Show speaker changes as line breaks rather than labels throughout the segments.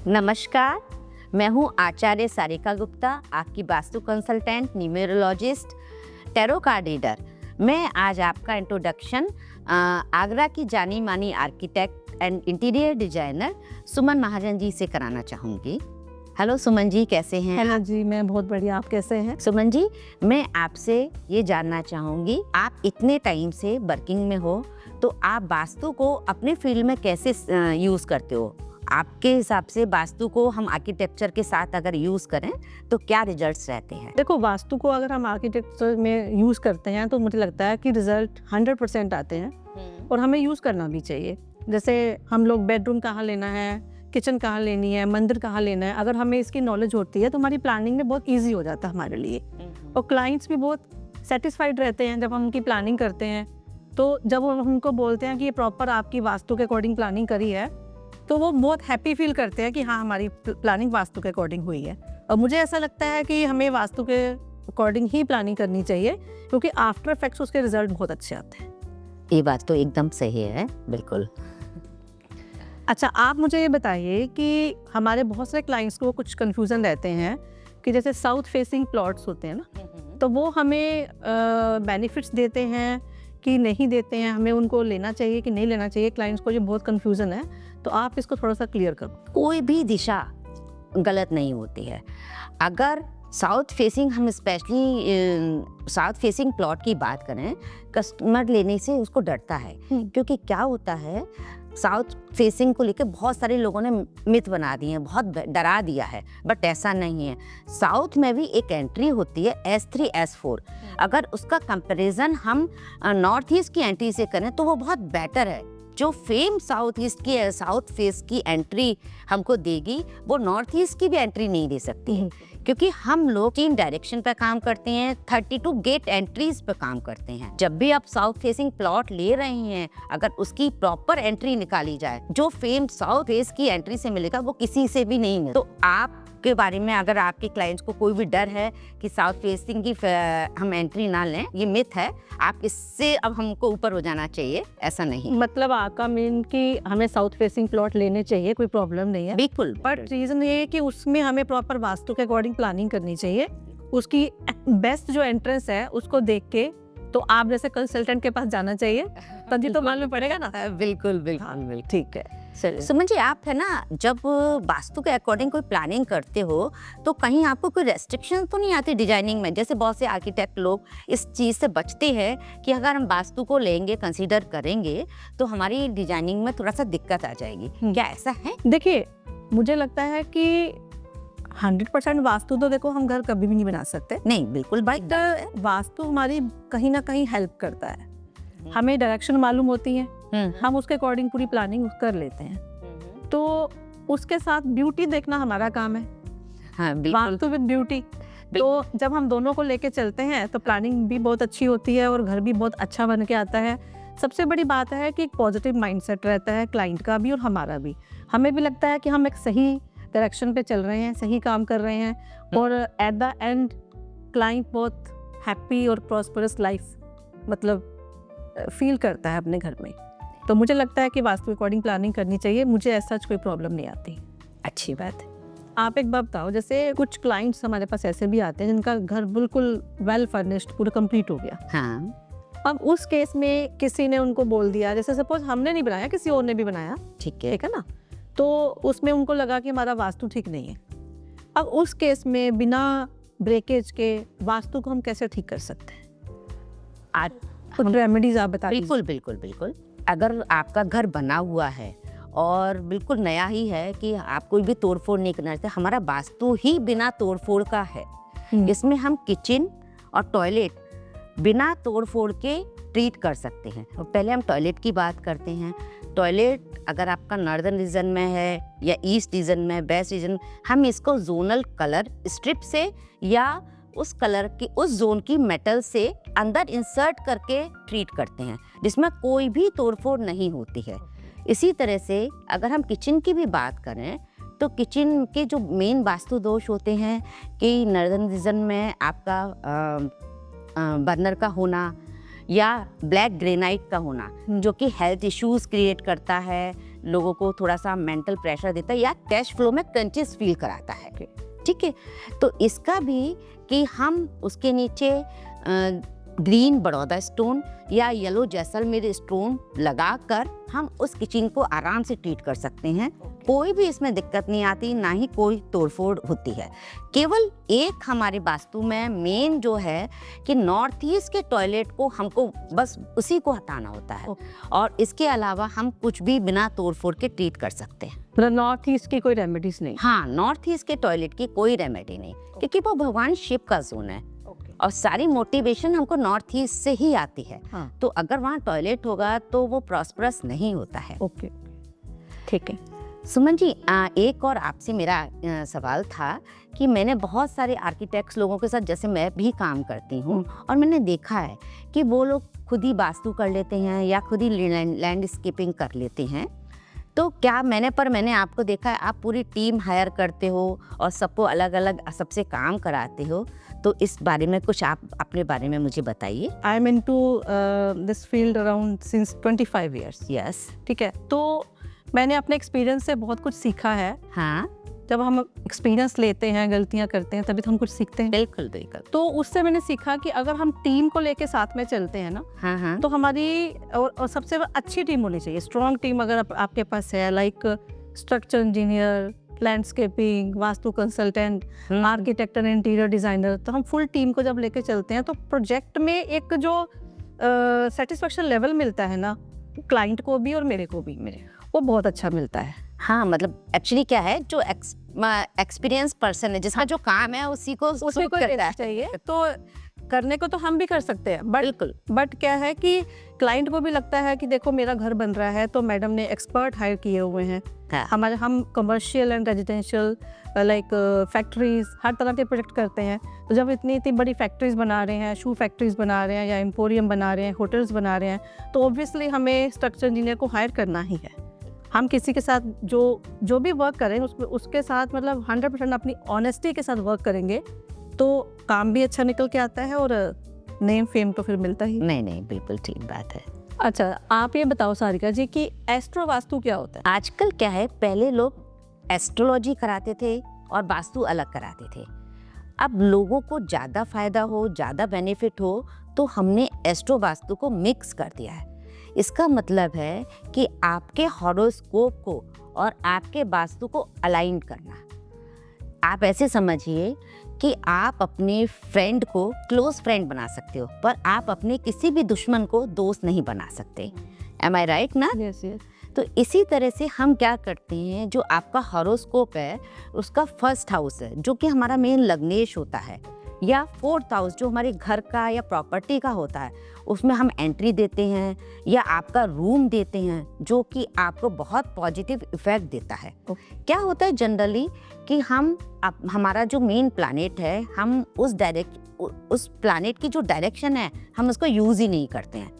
नमस्कार, मैं हूँ आचार्य सारिका गुप्ता, आपकी vastu consultant, numerologist, tarot card reader. मैं आज आपका इंट्रोडक्शन आगरा की जानी मानी आर्किटेक्ट एंड इंटीरियर डिजाइनर सुमन महाजन जी से कराना चाहूँगी। हेलो सुमन जी, कैसे हैं?
हेलो जी, मैं बहुत बढ़िया। आप कैसे हैं?
सुमन जी, मैं आपसे ये जानना चाहूँगी, आप इतने टाइम से वर्किंग में हो तो आप वास्तु को अपने फील्ड में कैसे यूज़ करते हो? आपके हिसाब से वास्तु को हम आर्किटेक्चर के साथ अगर यूज़ करें तो क्या रिजल्ट्स रहते हैं?
देखो, वास्तु को अगर हम आर्किटेक्चर में यूज़ करते हैं तो मुझे लगता है कि रिजल्ट 100% आते हैं और हमें यूज़ करना भी चाहिए। जैसे हम लोग बेडरूम कहाँ लेना है, किचन कहाँ लेनी है, मंदिर कहाँ लेना है, अगर हमें इसकी नॉलेज होती है तो हमारी प्लानिंग में बहुत ईजी हो जाता है हमारे लिए। और क्लाइंट्स भी बहुत सेटिस्फाइड रहते हैं जब हम उनकी प्लानिंग करते हैं। तो जब हम उनको बोलते हैं कि ये प्रॉपर आपकी वास्तु के अकॉर्डिंग प्लानिंग करी है तो वो बहुत हैप्पी फील करते हैं कि हाँ, हमारी प्लानिंग वास्तु के अकॉर्डिंग हुई है। और मुझे ऐसा लगता है कि हमें वास्तु के अकॉर्डिंग ही प्लानिंग करनी चाहिए, क्योंकि आफ्टर इफेक्ट्स उसके रिजल्ट बहुत अच्छे आते हैं।
ये बात तो एकदम सही है, बिल्कुल।
अच्छा, आप मुझे ये बताइए कि हमारे बहुत सारे क्लाइंट्स को कुछ कन्फ्यूज़न रहते हैं कि जैसे साउथ फेसिंग प्लॉट्स होते हैं ना, तो वो हमें बेनिफिट्स देते हैं कि नहीं देते हैं, हमें उनको लेना चाहिए कि नहीं लेना चाहिए। क्लाइंट्स को ये बहुत कन्फ्यूज़न है, तो आप इसको थोड़ा सा क्लियर करो।
कोई भी दिशा गलत नहीं होती है। अगर साउथ फेसिंग, हम स्पेशली साउथ फेसिंग प्लॉट की बात करें, कस्टमर लेने से उसको डरता है, क्योंकि क्या होता है, साउथ फेसिंग को लेकर बहुत सारे लोगों ने मिथ बना दिए हैं, बहुत डरा दिया है, बट ऐसा नहीं है। साउथ में भी एक एंट्री होती है S3 S4। अगर उसका कंपैरिजन हम नॉर्थ ईस्ट की एंट्री से करें तो वो बहुत बेटर है। जो फेम साउथ ईस्ट की साउथ फेस की एंट्री हमको देगी, वो नॉर्थ ईस्ट की भी एंट्री नहीं दे सकती है, क्योंकि हम लोग 3 डायरेक्शन पे काम करते हैं, 32 गेट एंट्रीज पे काम करते हैं। जब भी आप साउथ फेसिंग प्लॉट ले रहे हैं, अगर उसकी प्रॉपर एंट्री निकाली जाए, जो फेम साउथ फेस की एंट्री से मिलेगा वो किसी से भी नहीं मिलेगा। तो आप के बारे में अगर आपके क्लाइंट्स को कोई भी डर है कि साउथ फेसिंग की हम एंट्री ना लें, ये मिथ है। आप इससे अब हमको ऊपर हो जाना चाहिए, ऐसा नहीं।
मतलब आपका मीन कि हमें साउथ फेसिंग प्लॉट लेने चाहिए, कोई प्रॉब्लम नहीं है।
बिल्कुल,
बट रीज़न ये है कि उसमें हमें प्रॉपर वास्तु के अकॉर्डिंग प्लानिंग करनी चाहिए। उसकी बेस्ट जो एंट्रेंस है उसको देख के तो आप जैसे कंसल्टेंट के पास जाना चाहिए, तभी तो मालूम पड़ेगा ना।
बिल्कुल बिल्कुल बिल्कुल।
ठीक है।
सुमन जी, आप है ना, जब वास्तु के अकॉर्डिंग कोई प्लानिंग करते हो तो कहीं आपको कोई रेस्ट्रिक्शन तो नहीं आती डिजाइनिंग में? जैसे बहुत से आर्किटेक्ट लोग इस चीज़ से बचते हैं कि अगर हम वास्तु को लेंगे, कंसीडर करेंगे, तो हमारी डिजाइनिंग में थोड़ा सा दिक्कत आ जाएगी। क्या ऐसा है?
देखिए, मुझे लगता है कि 100% वास्तु तो देखो हम घर कभी भी नहीं बना सकते।
नहीं, बिल्कुल भाई।
बट वास्तु हमारी कहीं ना कहीं हेल्प करता है। हमें डायरेक्शन मालूम होती है, हम उसके अकॉर्डिंग पूरी प्लानिंग कर लेते हैं। तो उसके साथ ब्यूटी देखना हमारा काम है।
हाँ,
वास्तु विद ब्यूटी। तो जब हम दोनों को लेके चलते हैं तो प्लानिंग भी बहुत अच्छी होती है और घर भी बहुत अच्छा बन के आता है। सबसे बड़ी बात है कि एक पॉजिटिव माइंडसेट रहता है क्लाइंट का भी और हमारा भी। हमें भी लगता है कि हम एक सही डायरेक्शन पे चल रहे हैं, सही काम कर रहे हैं, और एट द एंड क्लाइंट बहुत हैप्पी और प्रॉस्परस लाइफ मतलब फील करता है अपने घर में। तो मुझे लगता है कि वास्तु अकॉर्डिंग प्लानिंग करनी चाहिए। मुझे ऐसा कोई प्रॉब्लम नहीं आती।
अच्छी बात है।
आप एक बात बताओ, जैसे कुछ क्लाइंट्स हमारे पास ऐसे भी आते हैं जिनका घर बिल्कुल वेल फर्निश्ड, पूरा कंप्लीट हो गया।
हाँ,
अब उस केस में किसी ने उनको बोल दिया, जैसे सपोज हमने नहीं बनाया, किसी और ने भी बनाया,
ठीक है।
ठीक है ना, तो उसमें उनको लगा कि हमारा वास्तु ठीक नहीं है। अब उस केस में बिना ब्रेकेज के वास्तु को हम कैसे ठीक कर सकते हैं? कुछ रेमेडीज आप बता दीजिए।
बिल्कुल बिल्कुल बिल्कुल। अगर आपका घर बना हुआ है और बिल्कुल नया ही है, कि आप कोई भी तोड़फोड़ नहीं करना चाहते, हमारा वास्तु ही बिना तोड़फोड़ का है। इसमें हम किचन और टॉयलेट बिना तोड़फोड़ के ट्रीट कर सकते हैं। और पहले हम टॉयलेट की बात करते हैं। टॉयलेट अगर आपका नॉर्दर्न रीजन में है या ईस्ट रीजन में, वेस्ट रीजन, हम इसको जोनल कलर स्ट्रिप से या उस कलर की, उस जोन की मेटल से अंदर इंसर्ट करके ट्रीट करते हैं, जिसमें कोई भी तोड़फोड़ नहीं होती है। इसी तरह से अगर हम किचन की भी बात करें तो किचन के जो मेन वास्तु दोष होते हैं कि नॉर्दर्न रीजन में आपका बर्नर का होना या ब्लैक ग्रेनाइट का होना, जो कि हेल्थ इश्यूज क्रिएट करता है, लोगों को थोड़ा सा मेंटल प्रेशर देता है या कैश फ्लो में कंटिन्यूस फील कराता है, ठीक है। तो इसका भी कि हम उसके नीचे ग्रीन बड़ौदा स्टोन या येलो जैसलमेर स्टोन लगाकर हम उस किचन को आराम से ट्रीट कर सकते हैं। कोई भी इसमें दिक्कत नहीं आती, ना ही कोई तोड़फोड़ होती है। केवल एक हमारे वास्तु में मेन जो है कि नॉर्थ ईस्ट के टॉयलेट को हमको बस उसी को हटाना होता है, और इसके अलावा हम कुछ भी बिना तोड़फोड़ के ट्रीट कर सकते हैं।
मतलब नॉर्थ ईस्ट की कोई रेमेडीज नहीं?
हाँ, नॉर्थ ईस्ट के टॉयलेट की कोई रेमेडी नहीं, क्योंकि वो भगवान शिव का जोन है और सारी मोटिवेशन हमको नॉर्थ ईस्ट से ही आती है।
हाँ।
तो अगर वहाँ टॉयलेट होगा तो वो प्रॉस्परस नहीं होता है।
ओके, ठीक है।
सुमन जी, एक और आपसे मेरा सवाल था कि मैंने बहुत सारे आर्किटेक्ट्स लोगों के साथ, जैसे मैं भी काम करती हूँ, और मैंने देखा है कि वो लोग खुद ही वास्तु कर लेते हैं या खुद ही लैंडस्केपिंग कर लेते हैं। तो क्या मैंने आपको देखा है आप पूरी टीम हायर करते हो और सबको अलग अलग सबसे काम कराते हो, तो इस बारे में कुछ आप अपने बारे में मुझे बताइए।
I am into this field around since 25 years.
Yes.
ठीक है, तो मैंने अपने एक्सपीरियंस से बहुत कुछ सीखा है।
हाँ,
जब हम एक्सपीरियंस लेते हैं, गलतियां करते हैं, तभी तो हम कुछ सीखते हैं।
बिल्कुल बिल्कुल।
तो उससे मैंने सीखा कि अगर हम टीम को लेके साथ में चलते हैं ना,
हाँ हाँ,
तो हमारी और सबसे अच्छी टीम होनी चाहिए, स्ट्रॉन्ग टीम अगर आपके पास है, like structure engineer, landscaping, vastu consultant, architect and interior designer, तो हम फुल टीम को जब लेके चलते हैं तो प्रोजेक्ट में एक जो सेटिस्फेक्शन लेवल मिलता है ना, क्लाइंट को भी और मेरे को भी, वो बहुत अच्छा मिलता है।
हाँ, मतलब एक्चुअली क्या है, जो एक्सपीरियंस पर्सन है जिसका जो काम है उसी को
करना चाहिए। तो करने को तो हम भी कर सकते हैं,
बिल्कुल।
बट क्या है कि क्लाइंट को भी लगता है कि देखो मेरा घर बन रहा है, तो मैडम ने एक्सपर्ट हायर किए हुए हैं।
हाँ।
हम commercial and residential like factories, हर तरह के प्रोजेक्ट करते हैं। तो जब इतनी बड़ी फैक्ट्रीज बना रहे हैं, शू फैक्ट्रीज बना रहे हैं या एम्पोरियम बना रहे हैं, होटल्स बना रहे हैं, तो ऑब्वियसली हमें स्ट्रक्चर इंजीनियर को हायर करना ही है। हम किसी के साथ जो भी वर्क करें उसके साथ मतलब 100% अपनी ऑनेस्टी के साथ वर्क करेंगे, तो काम भी अच्छा निकल के आता है और नेम फेम तो फिर मिलता ही।
नहीं, बिल्कुल ठीक बात है।
अच्छा, आप ये बताओ सारिका जी कि एस्ट्रो वास्तु क्या होता है?
आजकल क्या है, पहले लोग एस्ट्रोलॉजी कराते थे और वास्तु अलग कराते थे। अब लोगों को ज़्यादा फायदा हो, ज़्यादा बेनिफिट हो, तो हमने एस्ट्रो वास्तु को मिक्स कर दिया है। इसका मतलब है कि आपके हॉरोस्कोप को और आपके वास्तु को अलाइन करना। आप ऐसे समझिए कि आप अपने फ्रेंड को क्लोज फ्रेंड बना सकते हो, पर आप अपने किसी भी दुश्मन को दोस्त नहीं बना सकते। एम आई राइट ना?
यस।
तो इसी तरह से हम क्या करते हैं, जो आपका हॉरोस्कोप है उसका फर्स्ट हाउस है जो कि हमारा मेन लग्नेश होता है, या फोर्थ हाउस जो हमारे घर का या प्रॉपर्टी का होता है, उसमें हम एंट्री देते हैं या आपका रूम देते हैं, जो कि आपको बहुत पॉजिटिव इफेक्ट देता है। क्या होता है जनरली कि हमारा जो मेन प्लैनेट है, हम उस प्लैनेट की जो डायरेक्शन है हम उसको यूज़ ही नहीं करते हैं।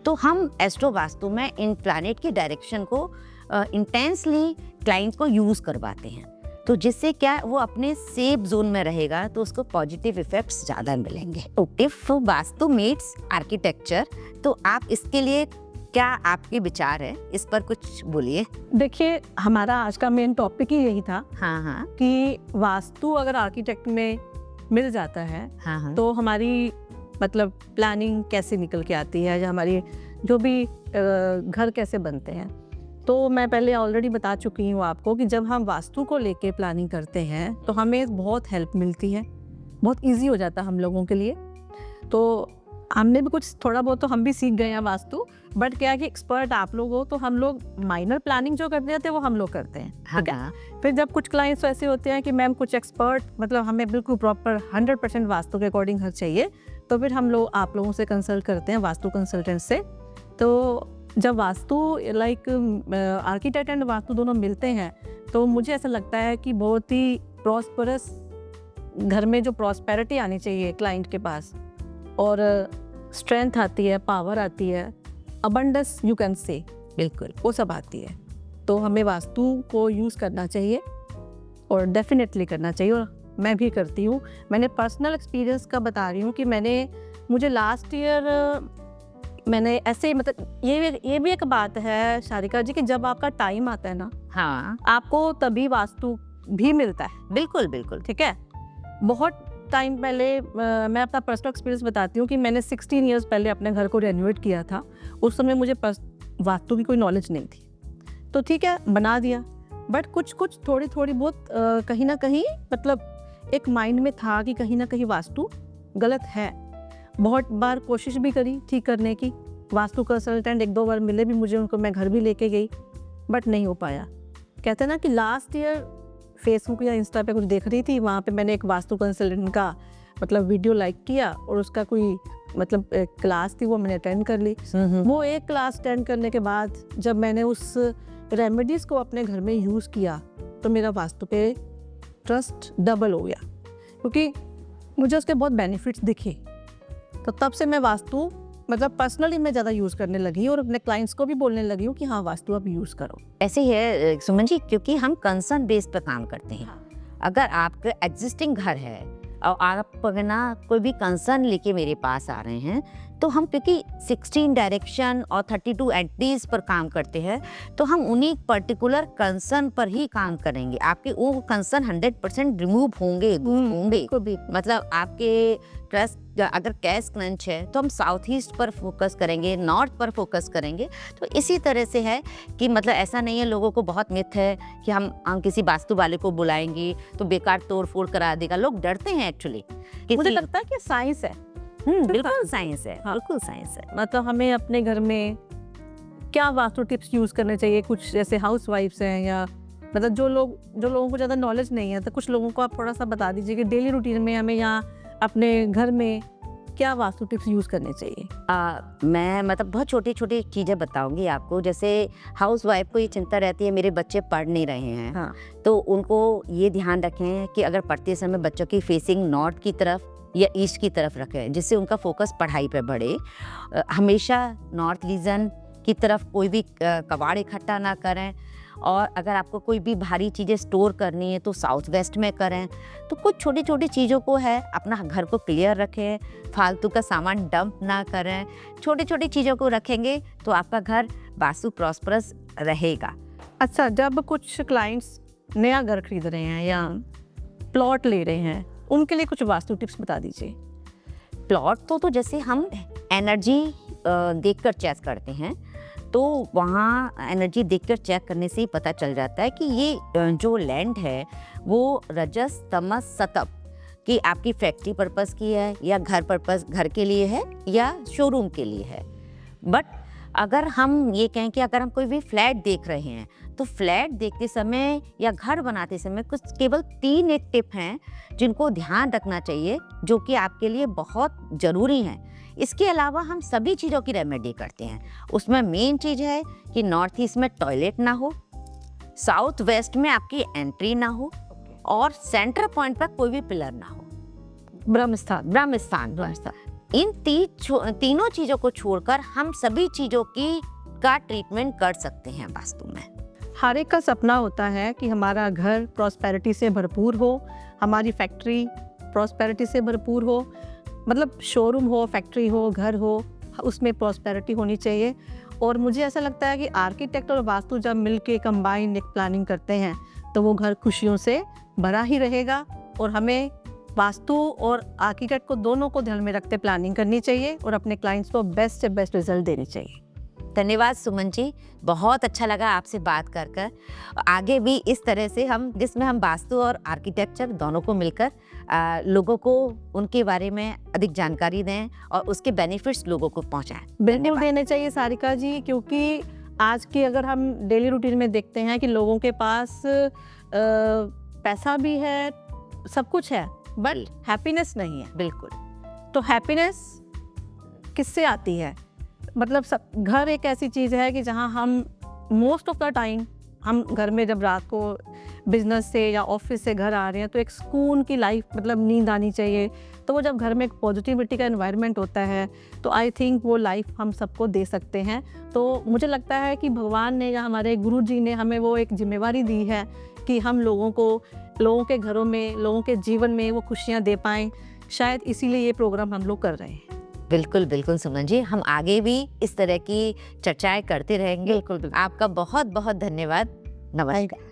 तो हम एस्ट्रो वास्तु में इन प्लैनेट की डायरेक्शन को इंटेंसली क्लाइंट को यूज़ करवाते हैं, तो जिससे क्या वो अपने सेफ जोन में रहेगा, तो उसको पॉजिटिव इफेक्ट्स ज़्यादा मिलेंगे। इफ वास्तु मीट्स आर्किटेक्चर, तो आप इसके लिए क्या आपके विचार है, इस पर कुछ बोलिए।
देखिए, हमारा आज का मेन टॉपिक ही यही था।
हाँ,
कि वास्तु अगर आर्किटेक्ट में मिल जाता है,
हाँ,
तो हमारी मतलब प्लानिंग कैसे निकल के आती है, या हमारी जो भी घर कैसे बनते हैं। तो मैं पहले ऑलरेडी बता चुकी हूँ आपको कि जब हम वास्तु को लेके प्लानिंग करते हैं तो हमें बहुत हेल्प मिलती है, बहुत इजी हो जाता है हम लोगों के लिए। तो हमने भी कुछ थोड़ा बहुत तो हम भी सीख गए हैं वास्तु, बट क्या है कि एक्सपर्ट आप लोग हो, तो हम लोग माइनर प्लानिंग जो करते हैं वो हम लोग करते हैं।
हाँ।
फिर जब कुछ क्लाइंट्स ऐसे होते हैं कि मैम कुछ एक्सपर्ट, मतलब हमें बिल्कुल प्रॉपर 100% वास्तु के अकॉर्डिंग घर चाहिए, तो फिर हम लोग आप लोगों से कंसल्ट करते हैं, वास्तु कंसल्टेंट से। तो जब vastu like architect and vastu दोनों मिलते हैं, तो मुझे ऐसा लगता है कि बहुत ही प्रॉस्परस घर में जो प्रॉस्पेरिटी आनी चाहिए क्लाइंट के पास, और स्ट्रेंथ आती है, पावर आती है, अबंडेंस यू कैन से, बिल्कुल वो सब आती है। तो हमें वास्तु को यूज़ करना चाहिए और डेफिनेटली करना चाहिए, और मैं भी करती हूँ। मैंने पर्सनल एक्सपीरियंस का बता रही हूँ कि मुझे लास्ट ईयर मैंने ऐसे मतलब ये भी एक बात है शारिका जी कि जब आपका टाइम आता है ना,
हाँ,
आपको तभी वास्तु भी मिलता है।
बिल्कुल, बिल्कुल।
ठीक है, बहुत टाइम पहले मैं अपना पर्सनल एक्सपीरियंस बताती हूँ कि मैंने 16 इयर्स पहले अपने घर को रेनोवेट किया था। उस समय मुझे वास्तु की कोई नॉलेज नहीं थी, तो ठीक है बना दिया, बट कुछ थोड़ी बहुत कहीं ना कहीं मतलब एक माइंड में था कि कहीं ना कहीं वास्तु गलत है। बहुत बार कोशिश भी करी ठीक करने की, वास्तु कंसल्टेंट 1-2 बार मिले भी मुझे, उनको मैं घर भी लेके गई, बट नहीं हो पाया। कहते हैं ना कि लास्ट ईयर फेसबुक या इंस्टा पे कुछ देख रही थी, वहाँ पे मैंने एक वास्तु कंसल्टेंट का मतलब वीडियो लाइक किया और उसका कोई मतलब क्लास थी, वो मैंने अटेंड कर ली। वो एक क्लास अटेंड करने के बाद जब मैंने उस रेमेडीज़ को अपने घर में यूज़ किया तो मेरा वास्तु पे ट्रस्ट डबल हो गया, क्योंकि मुझे उसके बहुत बेनिफिट्स दिखे। तो तब से मैं वास्तु मतलब पर्सनली मैं ज़्यादा यूज़ करने लगी और अपने क्लाइंट्स को भी बोलने लगी हूँ कि हाँ वास्तु आप यूज़ करो।
ऐसे ही है सुमन जी, क्योंकि हम कंसर्न बेस पर काम करते हैं। अगर आपका एग्जिस्टिंग घर है और आप अगर ना कोई भी कंसर्न लेके मेरे पास आ रहे हैं, तो हम क्योंकि 16 डायरेक्शन और 32 एंटिटीज पर काम करते हैं, तो हम उन्हीं पर्टिकुलर कंसर्न पर ही काम करेंगे। आपके वो कंसर्न 100% रिमूव होंगे। मतलब आपके ट्रस्ट अगर कैश क्रंच है तो हम साउथ ईस्ट पर फोकस करेंगे, नॉर्थ पर फोकस करेंगे। तो इसी तरह से है कि मतलब ऐसा नहीं है, लोगों को बहुत मिथ है कि हम किसी वास्तु वाले को बुलाएंगे तो बेकार तोड़ फोड़ करा देगा। लोग डरते हैं एक्चुअली।
मुझे लगता है कि साइंस है।
बिल्कुल साइंस है। हाँ, बिल्कुल साइंस है।
मतलब हमें अपने घर में क्या वास्तु टिप्स यूज़ करने चाहिए, कुछ जैसे हाउस वाइफ्स हैं या मतलब जो लोगों को ज़्यादा नॉलेज नहीं है, तो कुछ लोगों को आप थोड़ा सा बता दीजिए कि डेली रूटीन में हमें या अपने घर में क्या वास्तु टिप्स यूज़ करने चाहिए।
मैं मतलब बहुत छोटी छोटी चीज़ें बताऊंगी आपको। जैसे हाउस वाइफ को ये चिंता रहती है मेरे बच्चे पढ़ नहीं रहे हैं,
हाँ।
तो उनको ये ध्यान रखें कि अगर पढ़ते समय बच्चों की फेसिंग नॉर्थ की तरफ या ईस्ट की तरफ रखें, जिससे उनका फोकस पढ़ाई पे बढ़े। हमेशा नॉर्थ रीजन की तरफ कोई भी कबाड़ इकट्ठा ना करें, और अगर आपको कोई भी भारी चीज़ें स्टोर करनी है तो साउथ वेस्ट में करें। तो कुछ छोटी छोटी चीज़ों को है अपना घर को क्लियर रखें, फालतू का सामान डंप ना करें। छोटी छोटी चीज़ों को रखेंगे तो आपका घर वास्तु प्रॉस्परस रहेगा।
अच्छा, जब कुछ क्लाइंट्स नया घर खरीद रहे हैं या प्लॉट ले रहे हैं, उनके लिए कुछ वास्तु टिप्स बता दीजिए।
प्लॉट तो जैसे हम एनर्जी देखकर चेक करते हैं, तो वहाँ एनर्जी देखकर चेक करने से ही पता चल जाता है कि ये जो लैंड है वो रजस तमस सतप कि आपकी फैक्ट्री पर्पस की है या घर पर्पस, घर के लिए है या शोरूम के लिए है। बट अगर हम ये कहें कि अगर हम कोई भी फ्लैट देख रहे हैं, तो फ्लैट देखते समय या घर बनाते समय कुछ केवल 3 एक टिप हैं जिनको ध्यान रखना चाहिए, जो कि आपके लिए बहुत ज़रूरी हैं। इसके अलावा हम सभी चीज़ों की रेमेडी करते हैं। उसमें मेन चीज़ है कि नॉर्थ ईस्ट में टॉयलेट ना हो, साउथ वेस्ट में आपकी एंट्री ना हो, और सेंटर पॉइंट पर कोई भी पिलर ना हो। ब्रह्मस्थान इन तीनों चीज़ों को छोड़कर हम सभी चीज़ों का ट्रीटमेंट कर सकते हैं वास्तु में।
हर एक का सपना होता है कि हमारा घर प्रॉस्पेरिटी से भरपूर हो, हमारी फैक्ट्री प्रॉस्पेरिटी से भरपूर हो, मतलब शोरूम हो, फैक्ट्री हो, घर हो, उसमें प्रॉस्पेरिटी होनी चाहिए। और मुझे ऐसा लगता है कि आर्किटेक्ट और वास्तु जब मिलके कंबाइन एक प्लानिंग करते हैं तो वो घर खुशियों से भरा ही रहेगा। और हमें वास्तु और आर्किटेक्ट को दोनों को ध्यान में रखते प्लानिंग करनी चाहिए और अपने क्लाइंट्स को बेस्ट से बेस्ट रिजल्ट देने चाहिए।
धन्यवाद सुमन जी, बहुत अच्छा लगा आपसे बात कर कर। आगे भी इस तरह से जिसमें हम वास्तु और आर्किटेक्चर दोनों को मिलकर लोगों को उनके बारे में अधिक जानकारी दें और उसके बेनिफिट्स लोगों को पहुंचाएं।
बिल्कुल देने चाहिए सारिका जी, क्योंकि आज की अगर हम डेली रूटीन में देखते हैं कि लोगों के पास पैसा भी है, सब कुछ है, बट हैप्पीनेस नहीं है।
बिल्कुल।
तो हैप्पीनेस किससे आती है? मतलब सब घर एक ऐसी चीज़ है कि जहाँ हम मोस्ट ऑफ द टाइम हम घर में जब रात को बिजनेस से या ऑफिस से घर आ रहे हैं तो एक सुकून की लाइफ, मतलब नींद आनी चाहिए। तो वो जब घर में एक पॉजिटिविटी का एनवायरनमेंट होता है तो आई थिंक वो लाइफ हम सबको दे सकते हैं। तो मुझे लगता है कि भगवान ने या हमारे गुरु जी ने हमें वो एक जिम्मेवारी दी है कि हम लोगों के घरों में, लोगों के जीवन में वो खुशियाँ दे पाएँ। शायद इसीलिए ये प्रोग्राम हम लोग कर रहे हैं।
बिल्कुल बिल्कुल सुमन जी, हम आगे भी इस तरह की चर्चाएं करते रहेंगे।
बिल्कुल बिल्कुल।
आपका बहुत बहुत धन्यवाद। नमस्कार।